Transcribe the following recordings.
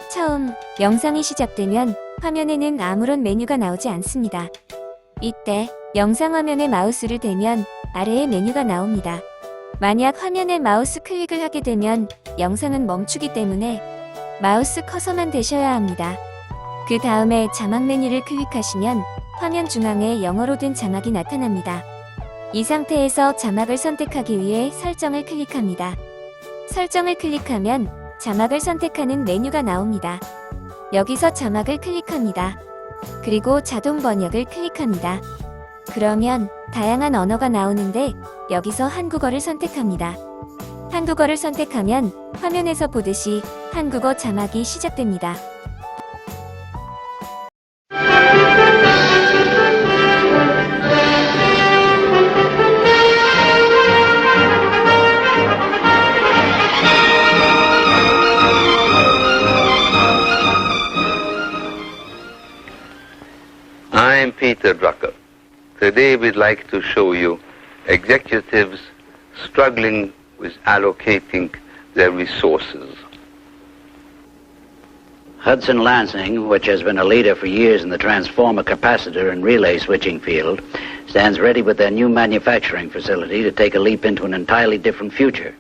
처음 영상이 시작되면 화면에는 아무런 메뉴가 나오지 않습니다. 이때 영상 화면에 마우스를 대면 아래에 메뉴가 나옵니다. 만약 화면에 마우스 클릭을 하게 되면 영상은 멈추기 때문에 마우스 커서만 대셔야 합니다. 그 다음에 자막 메뉴를 클릭하시면 화면 중앙에 영어로 된 자막이 나타납니다. 이 상태에서 자막을 선택하기 위해 설정을 클릭합니다. 설정을 클릭하면 자막을 선택하는 메뉴가 나옵니다. 여기서 자막을 클릭합니다. 그리고 자동 번역을 클릭합니다. 그러면 다양한 언어가 나오는데 여기서 한국어를 선택합니다. 한국어를 선택하면 화면에서 보듯이 한국어 자막이 시작됩니다. I'm Peter Drucker. Today we'd like to show you executives struggling with allocating their resources. Hudson Lansing, which has been a leader for years in the transformer capacitor and relay switching field, stands ready with their new manufacturing facility to take a leap into an entirely different future.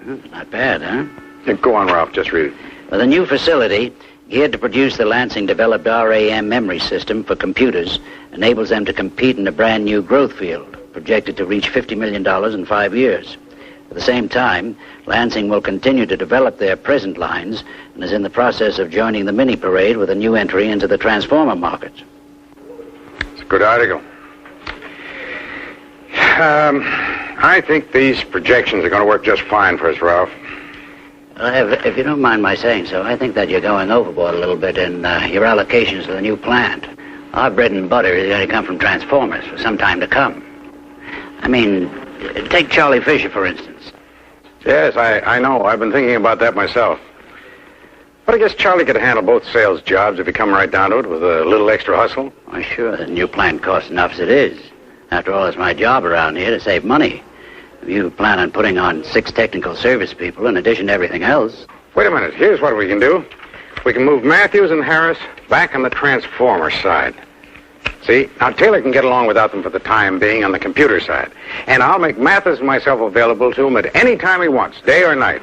Not bad, huh? Yeah, go on, Ralph. Just read it. Well, the new facility, geared to produce the Lansing-developed RAM memory system for computers, enables them to compete in a brand new growth field, projected to reach $50 million in 5 years. At the same time, Lansing will continue to develop their present lines and is in the process of joining the mini parade with a new entry into the transformer market. It's a good article. I think these projections are going to work just fine for us, Ralph. If you don't mind my saying so, I think that you're going overboard a little bit in your allocations to the new plant. Our bread and butter is going to come from transformers for some time to come. I mean, take Charlie Fisher, for instance. Yes, I know. I've been thinking about that myself. But I guess Charlie could handle both sales jobs if you come right down to it with a little extra hustle. Why, sure, the new plant costs enough as it is. After all, it's my job around here to save money. If you plan on putting on 6 technical service people in addition to everything else... Wait a minute. Here's what we can do. We can move Matthews and Harris back on the transformer side. See, now Taylor can get along without them for the time being on the computer side. And I'll make Mathis and myself available to him at any time he wants, day or night.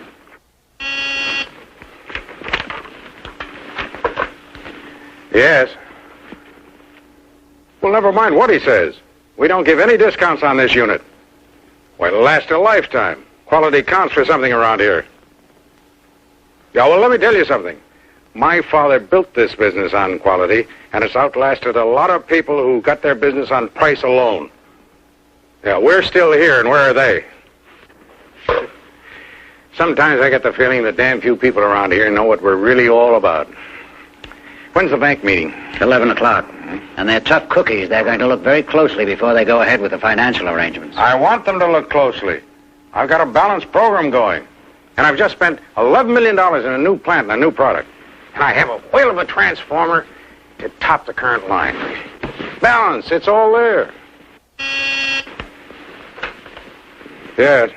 Yes. Well, never mind what he says. We don't give any discounts on this unit. Why, it'll last a lifetime. Quality counts for something around here. Yeah, well, let me tell you something. My father built this business on quality, and it's outlasted a lot of people who got their business on price alone. Yeah, we're still here, and where are they? Sometimes I get the feeling that damn few people around here know what we're really all about. When's the bank meeting? 11 o'clock. And they're tough cookies. They're going to look very closely before they go ahead with the financial arrangements. I want them to look closely. I've got a balanced program going. And I've just spent $11 million in a new plant and a new product. And I have a whale of a transformer to top the current line. Balance, it's all there. Yes.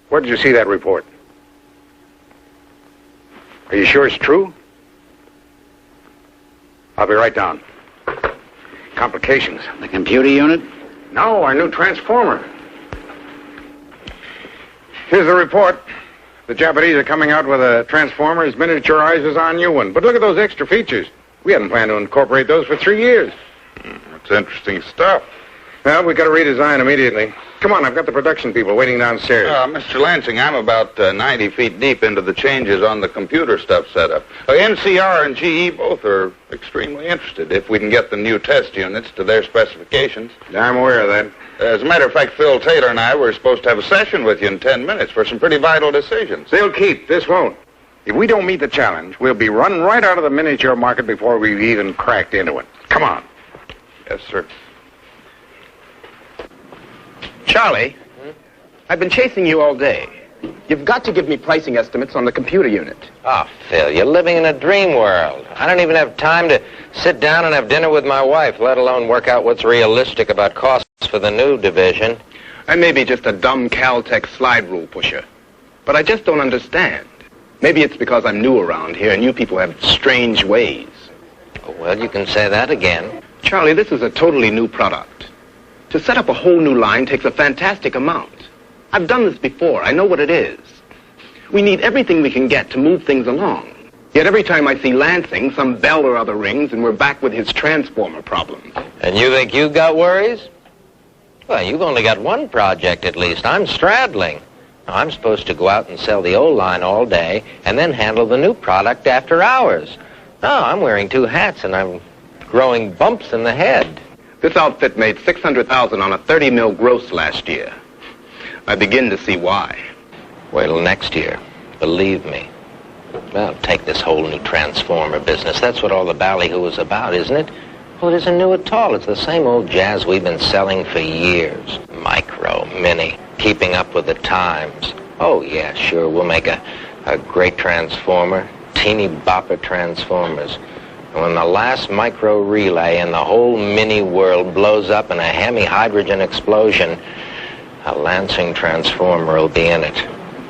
Where did you see that report? Are you sure it's true? I'll be right down. Complications. The computer unit? No, our new transformer. Here's the report. The Japanese are coming out with a transformer as miniaturized as our new one. But look at those extra features. We hadn't planned to incorporate those for 3 years. That's interesting stuff. Well, we've got to redesign immediately. Come on, I've got the production people waiting downstairs. Mr. Lansing, I'm about 90 feet deep into the changes on the computer stuff set up. NCR and GE both are extremely interested if we can get the new test units to their specifications. I'm aware of that. As a matter of fact, Phil Taylor and I were supposed to have a session with you in 10 minutes for some pretty vital decisions. They'll keep. This won't. If we don't meet the challenge, we'll be run right out of the miniature market before we've even cracked into it. Come on. Yes, sir. Charlie, I've been chasing you all day. You've got to give me pricing estimates on the computer unit. Oh, Phil, you're living in a dream world. I don't even have time to sit down and have dinner with my wife, let alone work out what's realistic about costs for the new division. I may be just a dumb Caltech slide rule pusher, But I just don't understand. Maybe it's because I'm new around here and you people have strange ways. Well, you can say that again. Charlie, this is a totally new product. To set up a whole new line takes a fantastic amount. I've done this before. I know what it is. We need everything we can get to move things along. Yet every time I see Lansing, some bell or other rings, and we're back with his transformer problems. And you think you got worries? Well, you've only got one project at least. I'm straddling. I'm supposed to go out and sell the old line all day and then handle the new product after hours. No, I'm wearing two hats and I'm growing bumps in the head. This outfit made $600,000 on a 30 mil gross last year. I begin to see why. Wait till next year. Believe me. Well, take this whole new transformer business. That's what all the ballyhoo is about, isn't it? Well, it isn't new at all. It's the same old jazz we've been selling for years. Micro, mini, keeping up with the times. Oh, yeah, sure, we'll make a great transformer. Teeny bopper transformers. And when the last micro relay in the whole mini world blows up in a hemi-hydrogen explosion, a Lansing transformer will be in it.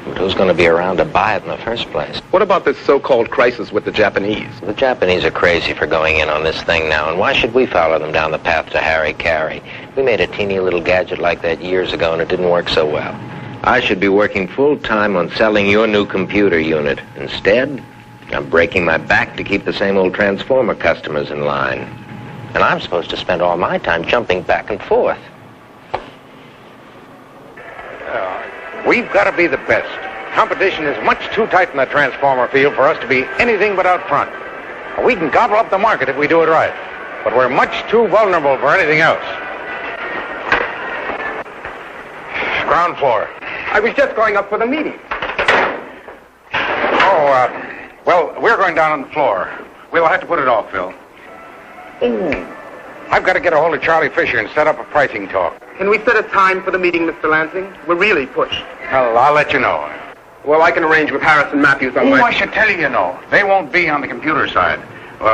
But who's going to be around to buy it in the first place? What about this so-called crisis with the Japanese? The Japanese are crazy for going in on this thing now, and why should we follow them down the path to harry-carry? We made a teeny little gadget like that years ago, and it didn't work so well. I should be working full-time on selling your new computer unit. Instead, I'm breaking my back to keep the same old transformer customers in line. And I'm supposed to spend all my time jumping back and forth. We've got to be the best. Competition is much too tight in the transformer field for us to be anything but out front. We can gobble up the market if we do it right, but we're much too vulnerable for anything else. Ground floor. I was just going up for the meeting. Well, we're going down on the floor. We'll have to put it off, Phil. I've got to get a hold of Charlie Fisher and set up a pricing talk. Can we set a time for the meeting, Mr. Lansing? We're really pushed. Well, I'll let you know. Well, I can arrange with Harris and Matthews on I should tell you, They won't be on the computer side.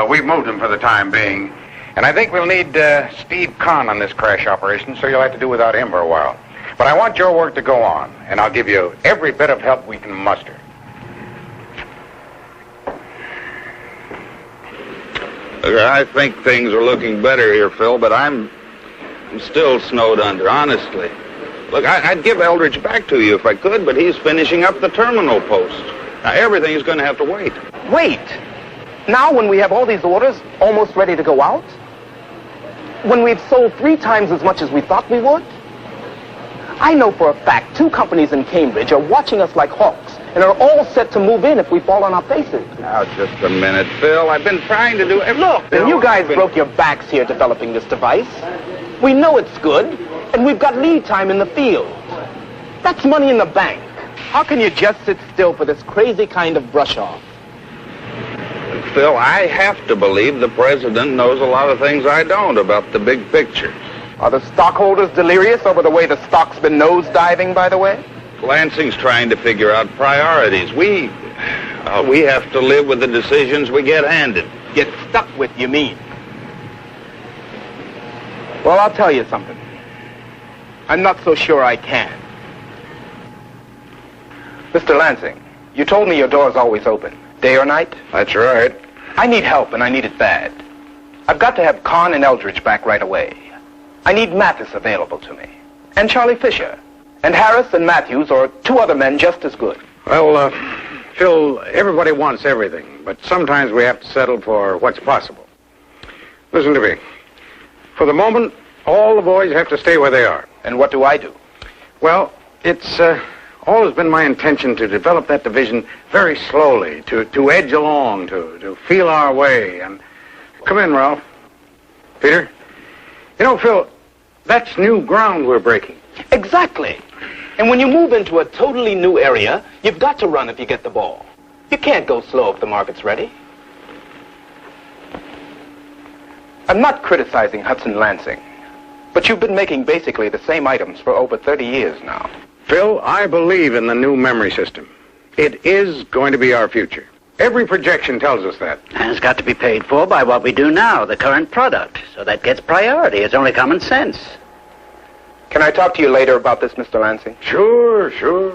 We've moved them for the time being. And I think we'll need Steve Kahn on this crash operation, so you'll have to do without him for a while. But I want your work to go on, and I'll give you every bit of help we can muster. I think things are looking better here, Phil, but I'm still snowed under, honestly. Look, I'd give Eldridge back to you if I could, but he's finishing up the terminal post. Now, everything's going to have to wait. Wait! Now when we have all these orders almost ready to go out? When we've sold 3 times as much as we thought we would? I know for a fact 2 companies in Cambridge are watching us like hawks and are all set to move in if we fall on our faces. Now, just a minute, Phil. I've been trying to do everything. Look, and you guys broke your backs here developing this device. We know it's good, and we've got lead time in the field. That's money in the bank. How can you just sit still for this crazy kind of brush-off? Phil, I have to believe the president knows a lot of things I don't about the big picture. Are the stockholders delirious over the way the stock's been nosediving, by the way? Lansing's trying to figure out priorities. We have to live with the decisions we get handed. Get stuck with, you mean? Well, I'll tell you something. I'm not so sure I can. Mr. Lansing, you told me your door's always open, day or night? That's right. I need help, and I need it bad. I've got to have Kahn and Eldridge back right away. I need Mathis available to me, and Charlie Fisher, and Harris and Matthews, or 2 other men just as good. Well, Phil, everybody wants everything, but sometimes we have to settle for what's possible. Listen to me. For the moment, all the boys have to stay where they are. And what do I do? Well, it's always been my intention to develop that division very slowly, to edge along, to feel our way. And come in, Ralph. Peter. You know, Phil, that's new ground we're breaking. Exactly. And when you move into a totally new area, you've got to run if you get the ball. You can't go slow if the market's ready. I'm not criticizing Hudson Lansing, but you've been making basically the same items for over 30 years now. Phil, I believe in the new memory system. It is going to be our future. Every projection tells us that. And it's got to be paid for by what we do now, the current product. So that gets priority. It's only common sense. Can I talk to you later about this, Mr. Lansing? Sure.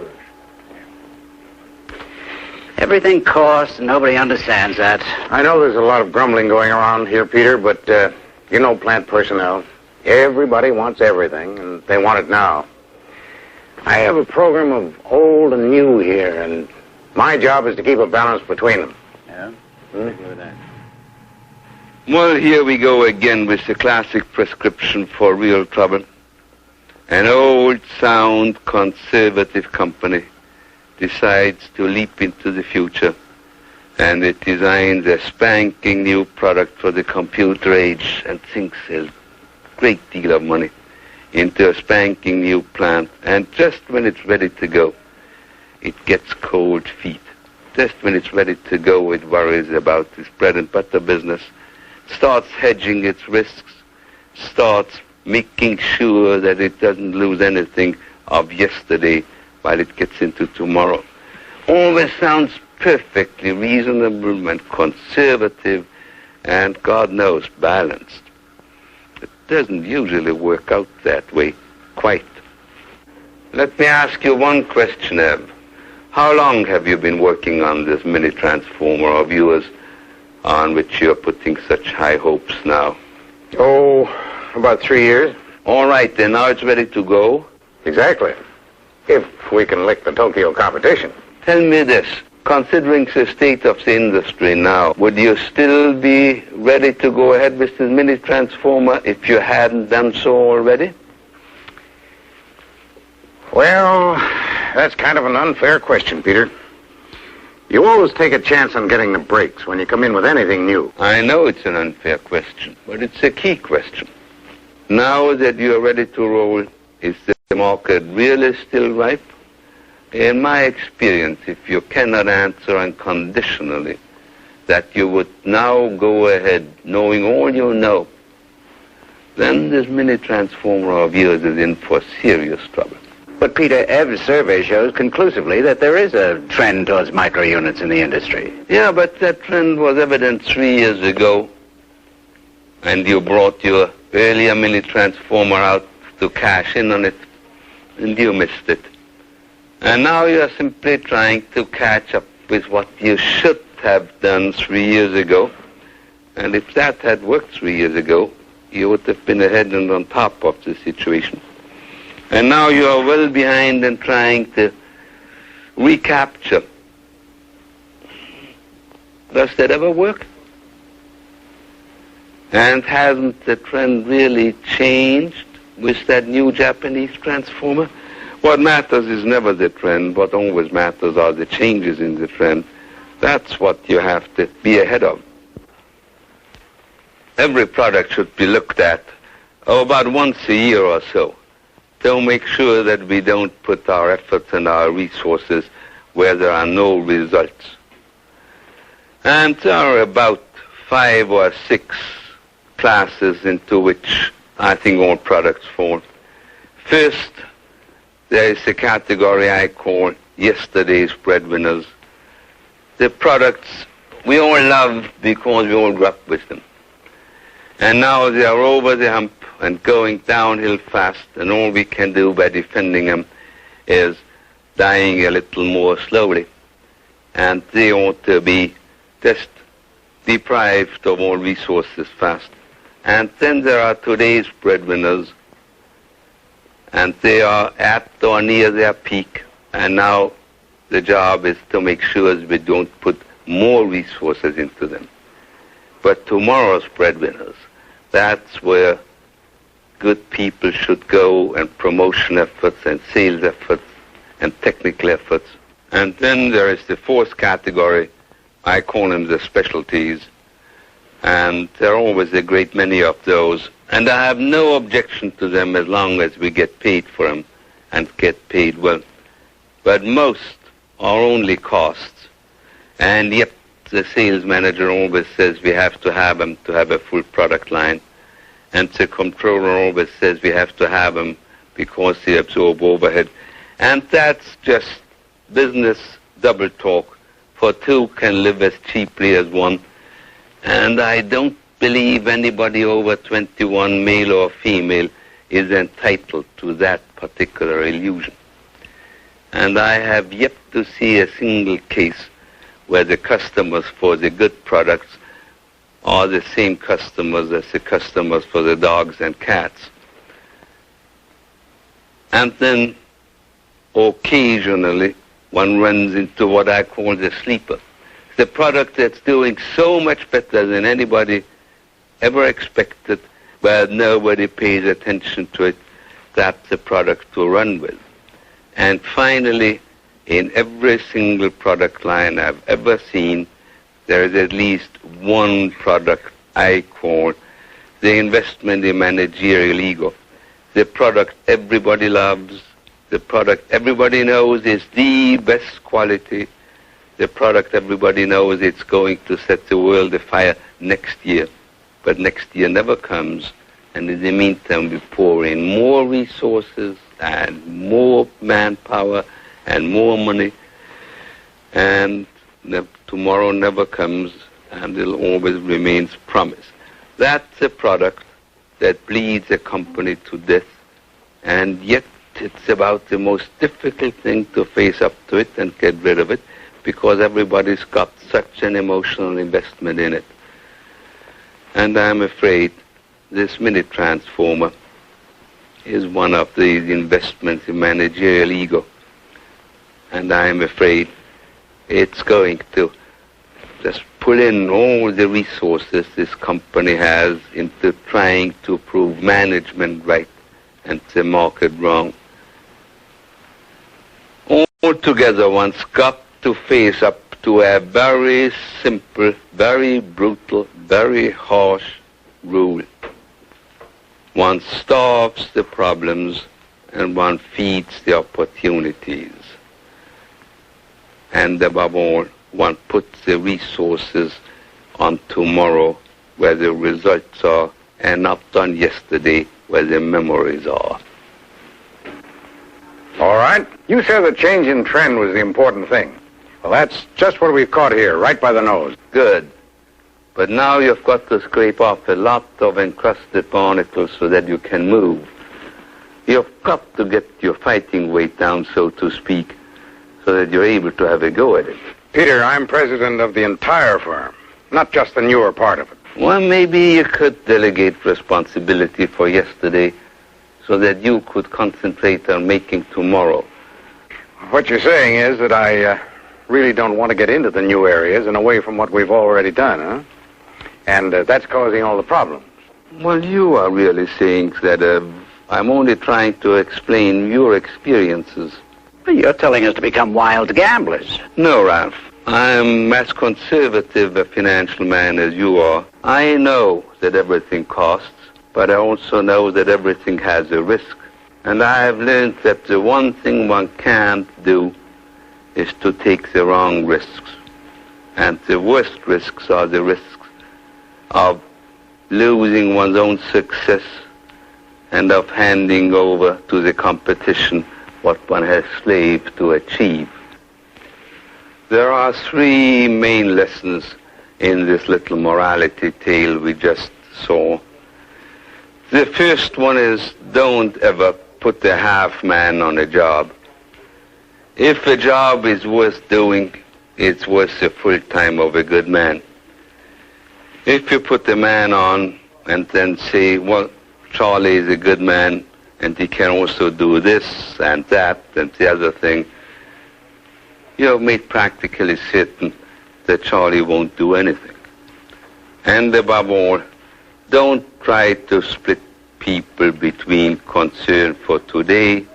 Everything costs, and nobody understands that. I know there's a lot of grumbling going around here, Peter, but you know plant personnel. Everybody wants everything, and they want it now. I have a program of old and new here, and my job is to keep a balance between them. Yeah? Well, here we go again with the classic prescription for real trouble. An old, sound, conservative company decides to leap into the future, and it designs a spanking new product for the computer age and thinks a great deal of money into a spanking new plant. And just when it's ready to go, it gets cold feet. Just when it's ready to go, it worries about its bread and butter business, starts hedging its risks, starts making sure that it doesn't lose anything of yesterday while it gets into tomorrow. All this sounds perfectly reasonable and conservative and, God knows, balanced. It doesn't usually work out that way, quite. Let me ask you one question, Eb. How long have you been working on this mini transformer of yours on which you're putting such high hopes now? Oh, about 3 years. All right, then now it's ready to go. Exactly. If we can lick the Tokyo competition. Tell me this, considering the state of the industry now, would you still be ready to go ahead with this mini transformer if you hadn't done so already? Well, that's kind of an unfair question, Peter. You always take a chance on getting the breaks when you come in with anything new. I know it's an unfair question, but it's a key question. Now that you're ready to roll, is the market really still ripe? In my experience, if you cannot answer unconditionally that you would now go ahead knowing all you know, then this mini transformer of yours is in for serious trouble. But, Peter, every survey shows conclusively that there is a trend towards micro-units in the industry. Yeah, but that trend was evident 3 years ago, and you brought your earlier mini transformer out to cash in on it, and you missed it. And now you're simply trying to catch up with what you should have done 3 years ago. And if that had worked 3 years ago, you would have been ahead and on top of the situation. And now you are well behind and trying to recapture. Does that ever work? And hasn't the trend really changed with that new Japanese transformer? What matters is never the trend. What always matters are the changes in the trend. That's what you have to be ahead of. Every product should be looked at about once a year or so to make sure that we don't put our efforts and our resources where there are no results. And there are about 5 or 6 classes into which I think all products fall. First, there is a category I call yesterday's breadwinners. The products we all love because we all grew up with them. And now they are over the hump and going downhill fast, and all we can do by defending them is dying a little more slowly. And they ought to be just deprived of all resources fast. And then there are today's breadwinners, and they are at or near their peak. And now the job is to make sure that we don't put more resources into them. But tomorrow's breadwinners, that's where good people should go, and promotion efforts and sales efforts and technical efforts. And then there is the 4th category. I call them the specialties. And there are always a great many of those. And I have no objection to them as long as we get paid for them and get paid well. But most are only costs. And yet the sales manager always says we have to have them to have a full product line. And the controller always says we have to have them because they absorb overhead. And that's just business double talk, for two can live as cheaply as one. And I don't believe anybody over 21, male or female, is entitled to that particular illusion. And I have yet to see a single case where the customers for the good products are the same customers as the customers for the dogs and cats. And then occasionally one runs into what I call the sleeper. The product that's doing so much better than anybody ever expected, but nobody pays attention to it. That's the product to run with. And finally, in every single product line I've ever seen, there is at least one product I call the investment in managerial ego. The product everybody loves, the product everybody knows is the best quality, the product everybody knows it's going to set the world afire next year. But next year never comes, and in the meantime we pour in more resources and more manpower and more money, and tomorrow never comes, and it always remains promise. That's a product that bleeds a company to death, and yet it's about the most difficult thing to face up to it and get rid of it, because everybody's got such an emotional investment in it. And I'm afraid this mini transformer is one of these investments in managerial ego. And I'm afraid it's going to just pull in all the resources this company has into trying to prove management right and the market wrong. Altogether, one's got to face up to a very simple, very brutal, very harsh rule. One starves the problems and one feeds the opportunities. And above all, one puts the resources on tomorrow where the results are, and not on yesterday where the memories are. All right. You said the change in trend was the important thing. Well, that's just what we've caught here, right by the nose. Good. But now you've got to scrape off a lot of encrusted particles so that you can move. You've got to get your fighting weight down, so to speak, so that you're able to have a go at it. Peter, I'm president of the entire firm, not just the newer part of it. Well, maybe you could delegate responsibility for yesterday so that you could concentrate on making tomorrow. What you're saying is that I really don't want to get into the new areas and away from what we've already done, huh? And that's causing all the problems. Well, you are really saying that I'm only trying to explain your experiences. You're telling us to become wild gamblers. No, Ralph. I'm as conservative a financial man as you are. I know that everything costs, but I also know that everything has a risk. And I have learned that the one thing one can't do is to take the wrong risks. And the worst risks are the risks of losing one's own success and of handing over to the competition what one has slaved to achieve. There are three main lessons in this little morality tale we just saw. The first one is don't ever put a half man on a job. If a job is worth doing, it's worth the full time of a good man. If you put a man on and then say, well, Charlie is a good man and he can also do this and that and the other thing, you have made practically certain that Charlie won't do anything. And above all, don't try to split people between concern for today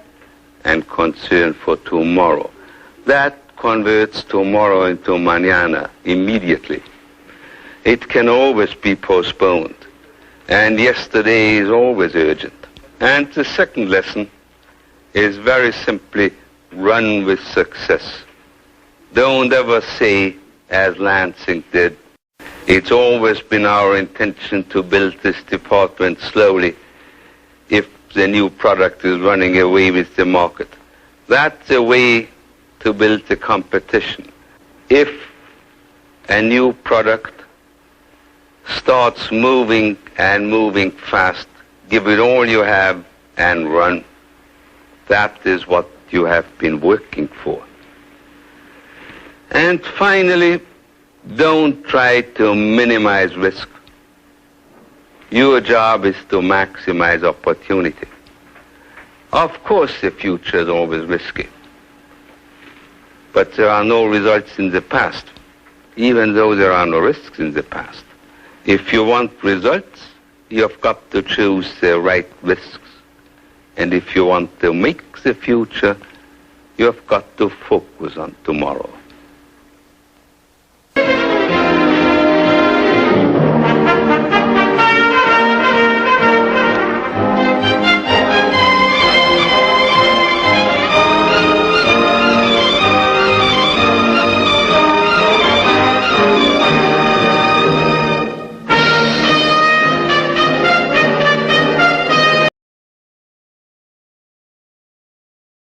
and concern for tomorrow. That converts tomorrow into mañana immediately. It can always be postponed, and yesterday is always urgent. And the second lesson is very simply run with success. Don't ever say, as Lansing did, it's always been our intention to build this department slowly if the new product is running away with the market. That's a way to build the competition. If a new product starts moving and moving fast, give it all you have and run. That is what you have been working for. And finally, don't try to minimize risk. Your job is to maximize opportunity. Of course, the future is always risky. But there are no results in the past, even though there are no risks in the past. If you want results, you've got to choose the right risks. And if you want to make the future, you've got to focus on tomorrow.